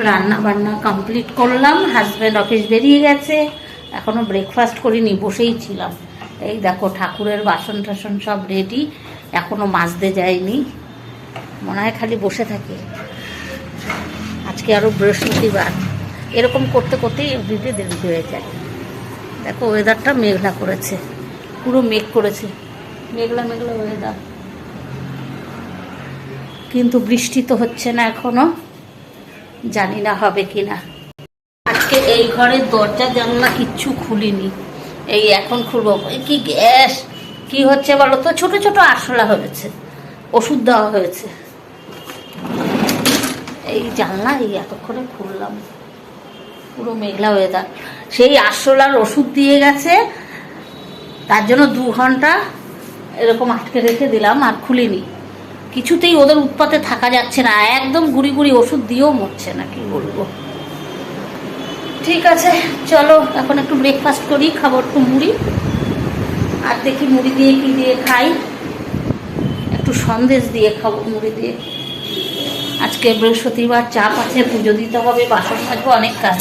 রান্না বান্না কমপ্লিট করলাম, হাজব্যান্ড অফিস বেরিয়ে গেছে, এখনও ব্রেকফাস্ট করিনি, বসেই ছিলাম। এই দেখো ঠাকুরের বাসন টাসন সব রেডি, এখনও মাজতে যায়নি, মনে হয় খালি বসে থাকি। আজকে আরও বৃহস্পতিবার, এরকম করতে করতেই এভরিডে দেরি হয়ে যায়। দেখো ওয়েদারটা মেঘলা করেছে, পুরো মেঘ করেছে, মেঘলা মেঘলা ওয়েদার, কিন্তু বৃষ্টি তো হচ্ছে না এখনো, জানি না হবে কি না। আজকে এই ঘরের দরজা জানলা কিচ্ছু খুলিনি, এই এখন খুলবো। কি গ্যাস কি হচ্ছে বলো তো, ছোট ছোট আরশোলা হয়েছে, ওষুধ দেওয়া হয়েছে। এই জানলা এই এতক্ষণে খুললাম, পুরো মেঘলা ওয়েদার। সেই আরশোলার ওষুধ দিয়ে গেছে, তার জন্য 2 ঘন্টা এরকম আটকে রেখে দিলাম, আর খুলিনি। কিছুতেই ওদের উৎপাতে থাকা যাচ্ছে না, একদম গুড়ি গুড়ি ওষুধ দিয়েও মরছে না, কি বলবো। ঠিক আছে চলো এখন একটু ব্রেকফাস্ট করি, খাবো একটু মুড়ি, আর দেখি মুড়ি দিয়ে কি দিয়ে খাই, একটু সন্দেশ দিয়ে খাবো মুড়ি দিয়ে। আজকে বৃহস্পতিবার, চাপ আছে, পুজো দিতে হবে, বাসন মাজবো, অনেক কাজ।